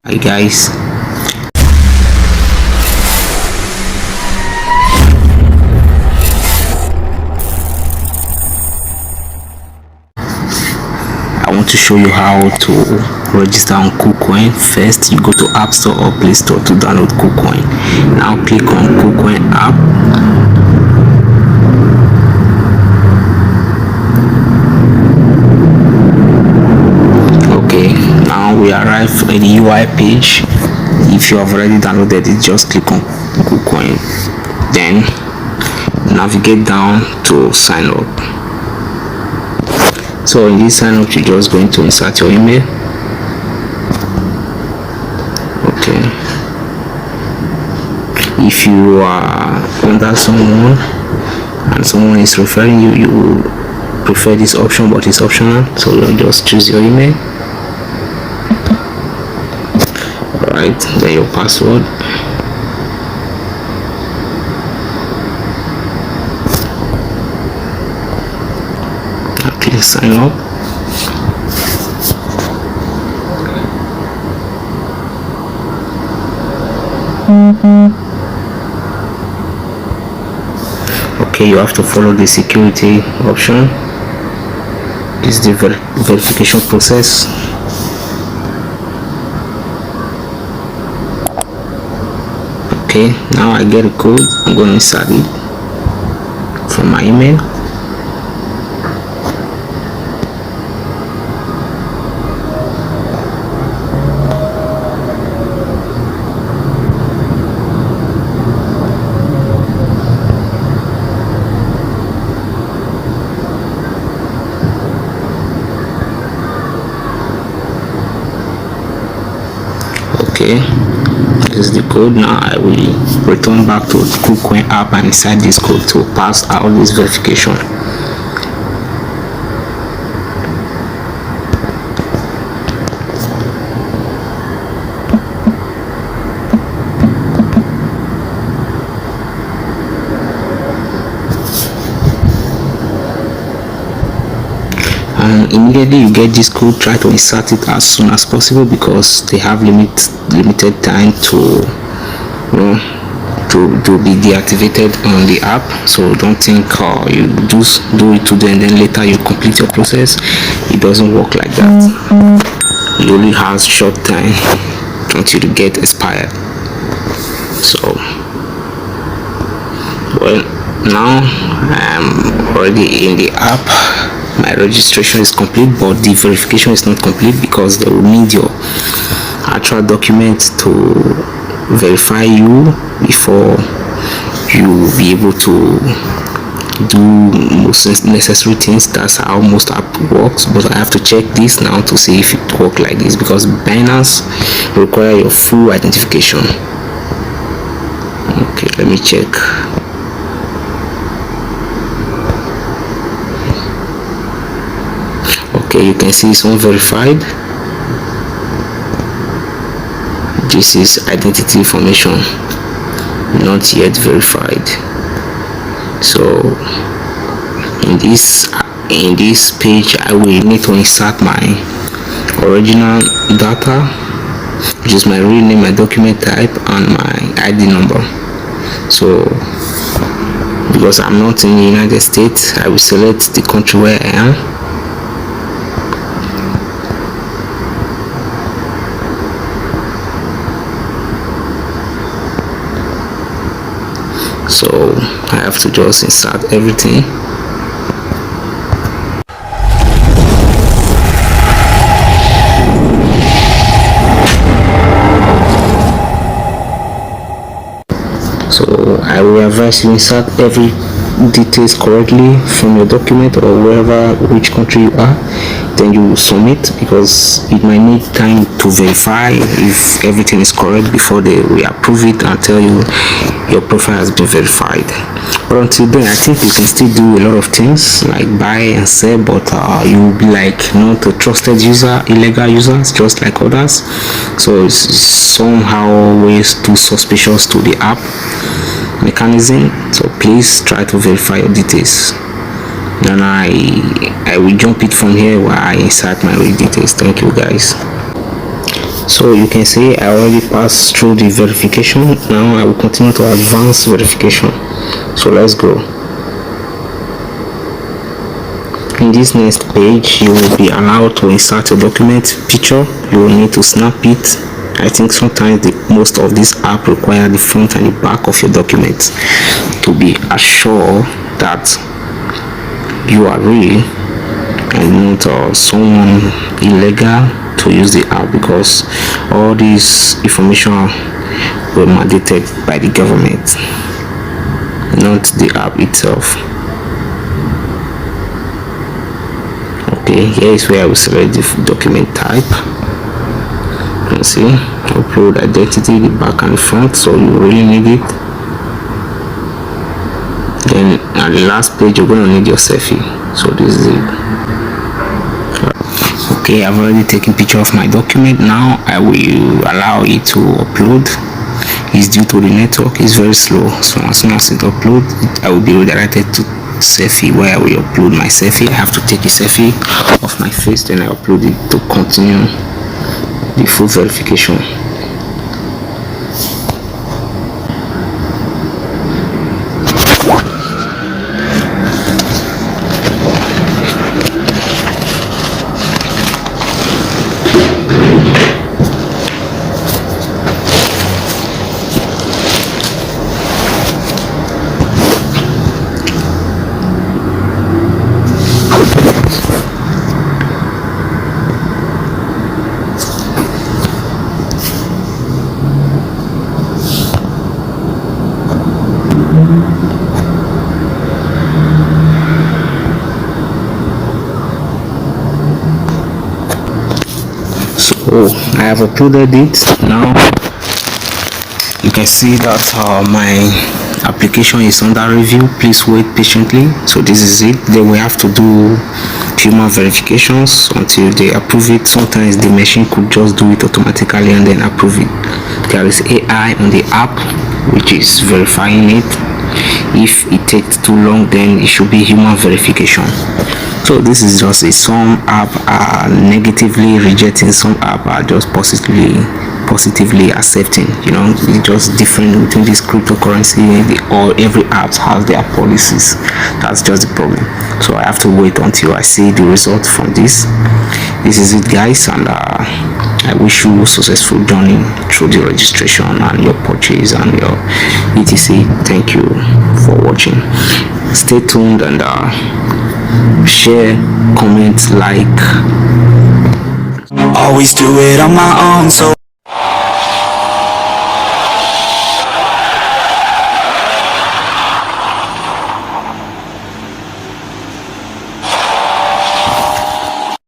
Hi guys, I want to show you how to register on KuCoin. First, you go to App Store or Play Store to download KuCoin. Now click on KuCoin app. Okay, now we arrive at the UI page. If you have already downloaded it, just click on KuCoin. Then navigate down to sign up. So in this sign up, you're just going to insert your email. Okay. If you are under someone and someone is referring you, you will prefer this option, but it's optional. So you just choose your email. Alright, then your password. Click sign up. Okay, you have to follow the security option. This is the verification process. Okay, now I get a code. I'm going to insert it from my email. Okay, this is the code. Now I will return back to the KuCoin app and insert this code to pass all this verification. And immediately you get this code, try to insert it as soon as possible because they have limited time to be deactivated on the app. So don't think you just do it today and then later you complete your process. It doesn't work like that. It only has short time until you get expired. So well, now I'm already in the app. My registration is complete, but the verification is not complete because they will need your actual document to verify you before you will be able to do most necessary things. That's how most app works, but I have to check this now to see if it works like this because Binance require your full identification. Okay, let me check. Okay, you can see it's unverified. This is identity information, not yet verified. So in this page I will need to insert my original data, which is my real name, my document type, and my ID number. So because I'm not in the United States, I will select the country where I am. So I have to just insert everything. So I will advise you insert every details correctly from your document or wherever, which country you are. Then you submit because it might need time to verify if everything is correct before they will approve it and tell you your profile has been verified. But until then, I think you can still do a lot of things like buy and sell, but you will be like not a trusted user, illegal users just like others. So it's somehow always too suspicious to the app mechanism. So please try to verify your details. Then I will jump it from here where I insert my real details. Thank you guys. So you can see I already passed through the verification. Now I will continue to advanced verification. So let's go. In this next page, you will be allowed to insert a document picture. You will need to snap it. I think sometimes most of these apps require the front and the back of your document to be assured that you are real and not someone illegal to use the app, because all this information were mandated by the government, not the app itself. Okay, here is where I will select the document type. You can see upload identity, the back and the front, so you really need it. Then at the last page you're going to need your selfie, so this is it. Okay, I've already taken picture of my document. Now I will allow it to upload. It's due to the network, it's very slow, so as soon as it uploads, I will be redirected to selfie, where I will upload my selfie. I have to take a selfie of my face, then I upload it to continue the full verification. So I have uploaded it. Now you can see that my application is under review. Please wait patiently. So this is it. Then we have to do human verifications until they approve it. Sometimes the machine could just do it automatically and then approve it. There is AI on the app which is verifying it. If it takes too long, then it should be human verification. So this is just a some app are negatively rejecting, some app are just positively accepting. You know, it's just different between this cryptocurrency. Or every app has their policies. That's just the problem. So I have to wait until I see the result from this. This is it, guys, and I wish you a successful journey through the registration and your purchase and your etc. Thank you for watching. Stay tuned and share, comment, like. Always do it on my own, so